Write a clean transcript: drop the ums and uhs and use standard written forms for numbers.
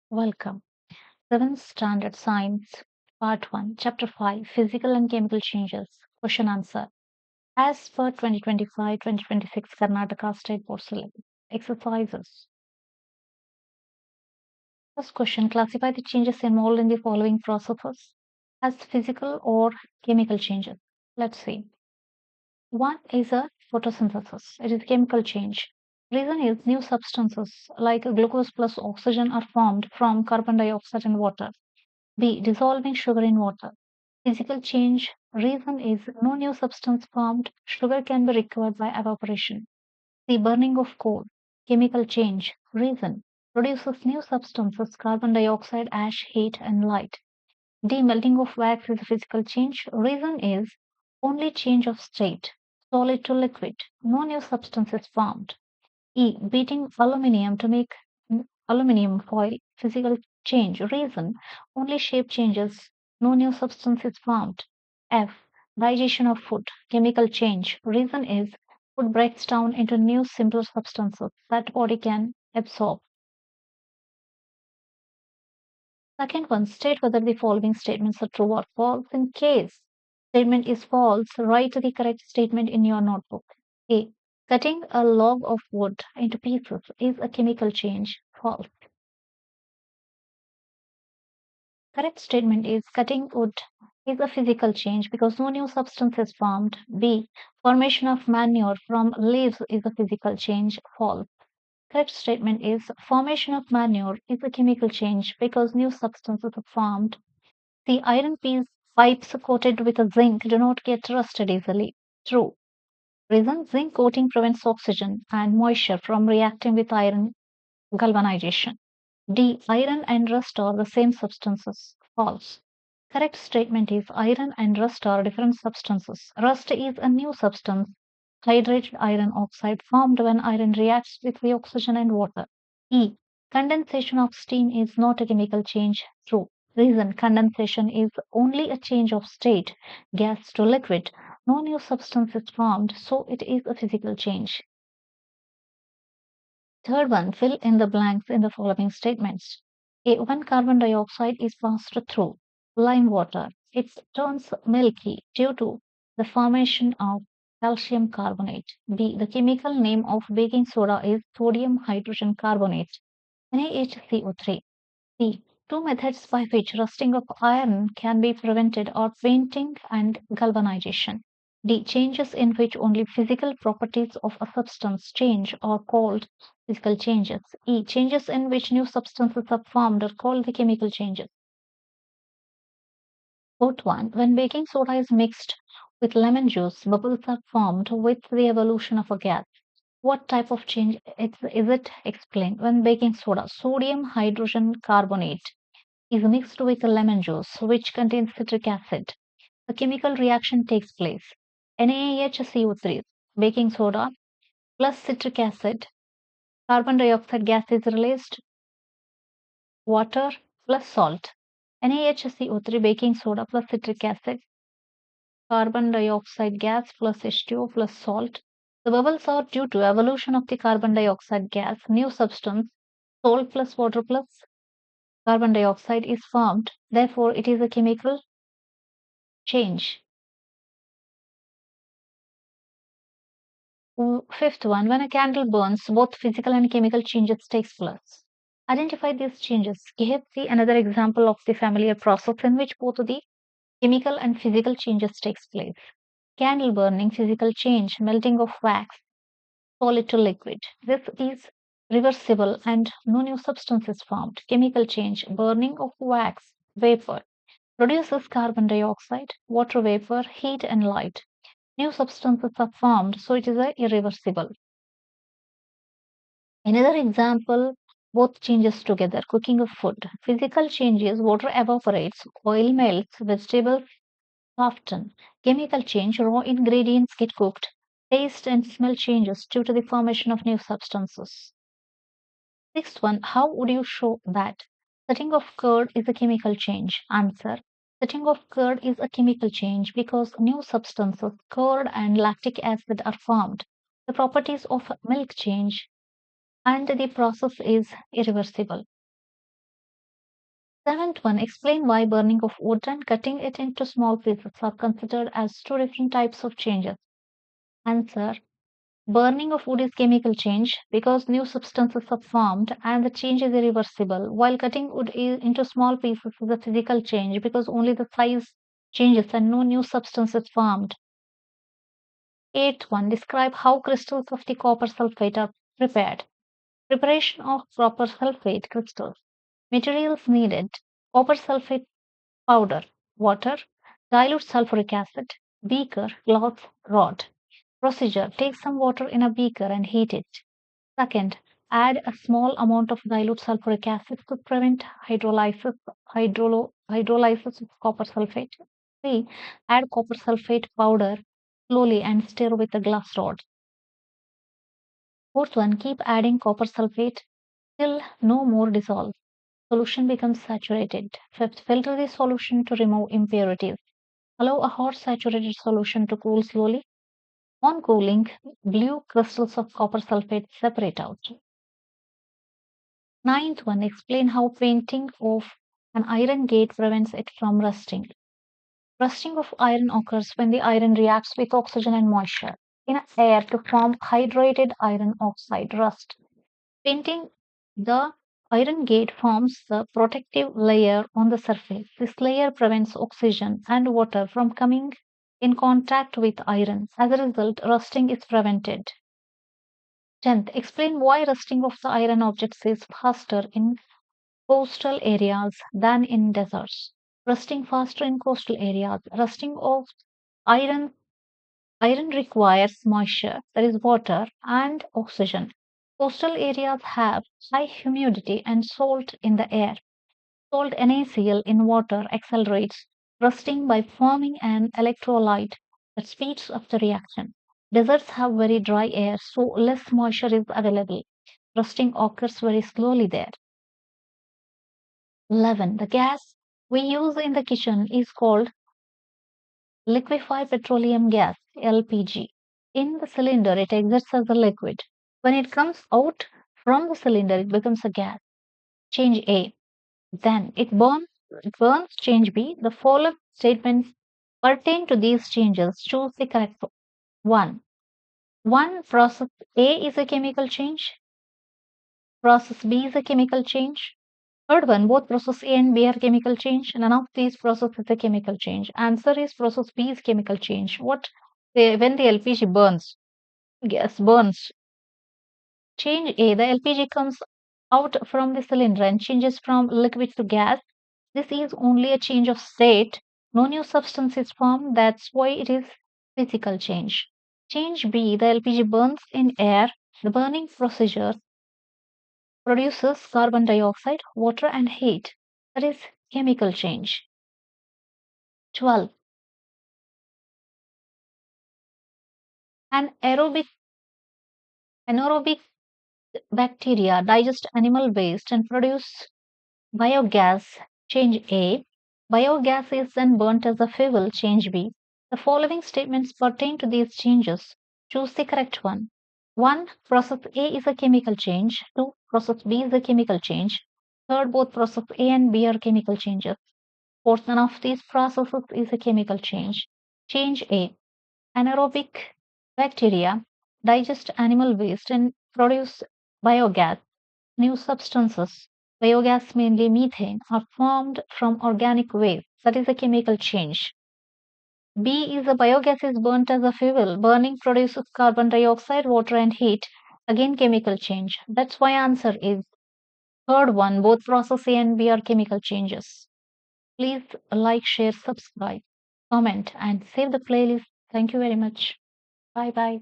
Welcome. 7th Standard Science, Part 1, Chapter 5, Physical and Chemical Changes. Question answer. As per 2025-2026 Karnataka State Board Syllabus. Exercises. First question. Classify the changes involved in the following processes as physical or chemical changes. Let's see. One is a photosynthesis. It is chemical change. Reason is new substances like glucose plus oxygen are formed from carbon dioxide and water. B. Dissolving sugar in water. Physical change. Reason is no new substance formed. Sugar can be recovered by evaporation. C. Burning of coal. Chemical change. Reason produces new substances, carbon dioxide, ash, heat, and light. D. Melting of wax is a physical change. Reason is only change of state, solid to liquid. No new substance is formed. E. Beating aluminium to make aluminium foil. Physical change. Reason only shape changes. No new substance is formed. F. Digestion of food. Chemical change. Reason is food breaks down into new simpler substances that body can absorb. Second one, state whether the following statements are true or false. In case statement is false, write the correct statement in your notebook. A. Cutting a log of wood into pieces is a chemical change. False. Correct statement is cutting wood is a physical change because no new substance is formed. B. Formation of manure from leaves is a physical change. False. Correct statement is formation of manure is a chemical change because new substances are formed. The pipes coated with a zinc do not get rusted easily. True. Reason zinc coating prevents oxygen and moisture from reacting with iron galvanization. D. Iron and rust are the same substances. False. Correct statement is iron and rust are different substances. Rust is a new substance, hydrated iron oxide, formed when iron reacts with the oxygen and water. E. Condensation of steam is not a chemical change. True. Reason condensation is only a change of state, gas to liquid. No new substance is formed, so it is a physical change. Third one, fill in the blanks in the following statements. A. When carbon dioxide is passed through lime water, it turns milky due to the formation of calcium carbonate. B. The chemical name of baking soda is sodium hydrogen carbonate, NaHCO3. C. Two methods by which rusting of iron can be prevented are painting and galvanization. D. Changes in which only physical properties of a substance change are called physical changes. E. Changes in which new substances are formed are called the chemical changes. Fourth one, when baking soda is mixed with lemon juice, bubbles are formed with the evolution of a gas. What type of change is it? Explained. When baking soda, sodium hydrogen carbonate is mixed with lemon juice, which contains citric acid. A chemical reaction takes place. NaHCO3, baking soda, plus citric acid, carbon dioxide gas is released, water plus salt. NaHCO3, baking soda plus citric acid, carbon dioxide gas plus H2O plus salt. The bubbles are due to evolution of the carbon dioxide gas, new substance, salt plus water plus carbon dioxide is formed. Therefore, it is a chemical change. Fifth one, when a candle burns, both physical and chemical changes takes place. Identify these changes. Give the another example of the familiar process in which both the chemical and physical changes takes place. Candle burning, physical change, melting of wax, solid to liquid. This is reversible and no new substance is formed. Chemical change, burning of wax, vapor, produces carbon dioxide, water vapor, heat and light. New substances are formed, so it is irreversible. Another example, both changes together. Cooking of food. Physical changes, water evaporates, oil melts, vegetables soften. Chemical change, raw ingredients get cooked. Taste and smell changes due to the formation of new substances. Sixth one, how would you show that? Setting of curd is a chemical change. Answer. Setting of curd is a chemical change because new substances, curd and lactic acid, are formed. The properties of milk change and the process is irreversible. Seventh one, explain why burning of wood and cutting it into small pieces are considered as two different types of changes. Answer. Burning of wood is chemical change because new substances are formed and the change is irreversible, while cutting wood into small pieces is a physical change because only the size changes and no new substance is formed. Eighth one, describe how crystals of the copper sulfate are prepared. Preparation of copper sulfate crystals. Materials needed: copper sulfate powder, water, dilute sulfuric acid, beaker, cloth, rod. Procedure: take some water in a beaker and heat it. Second, add a small amount of dilute sulfuric acid to prevent hydrolysis of copper sulfate. 3. Add copper sulfate powder slowly and stir with a glass rod. Fourth one, keep adding copper sulfate till no more dissolve. Solution becomes saturated. Fifth, filter the solution to remove impurities. Allow a hot saturated solution to cool slowly. On cooling, blue crystals of copper sulfate separate out. Ninth one, explain how painting of an iron gate prevents it from rusting. Rusting of iron occurs when the iron reacts with oxygen and moisture in air to form hydrated iron oxide rust. Painting the iron gate forms the protective layer on the surface. This layer prevents oxygen and water from coming in contact with iron. As a result, rusting is prevented. 10th, explain why rusting of the iron objects is faster in coastal areas than in deserts. Rusting faster in coastal areas. Rusting of iron iron requires moisture, that is water, and oxygen. Coastal areas have high humidity and salt in the air. Salt NaCl in water accelerates rusting by forming an electrolyte that speeds up the reaction. Deserts have very dry air, so less moisture is available. Rusting occurs very slowly there. 11. The gas we use in the kitchen is called liquefied petroleum gas (LPG). In the cylinder, it exists as a liquid. When it comes out from the cylinder, it becomes a gas. Change A. Then it burns. Change B. The following statements pertain to these changes. Choose the correct one. 1. Process A is a chemical change. Process B is a chemical change. Third one, both process A and B are chemical change. None of these processes is a chemical change. Answer is process B is chemical change. When the LPG burns, gas burns. Change A, the LPG comes out from the cylinder and changes from liquid to gas. This is only a change of state. No new substance is formed. That's why it is physical change. Change B, the LPG burns in air. The burning procedure produces carbon dioxide, water, and heat. That is chemical change. 12. An anaerobic bacteria digest animal waste and produce biogas. Change A. Biogas is then burnt as a fuel. Change B. The following statements pertain to these changes. Choose the correct one. 1. Process A is a chemical change. 2. Process B is a chemical change. Third, both process A and B are chemical changes. Fourth, none of these processes is a chemical change. Change A. Anaerobic bacteria digest animal waste and produce biogas. New substances, biogas mainly methane, are formed from organic waste. That is a chemical change. B is the biogas is burnt as a fuel. Burning produces carbon dioxide, water, and heat. Again, chemical change. That's why answer is third one. Both process A and B are chemical changes. Please like, share, subscribe, comment, and save the playlist. Thank you very much. Bye bye.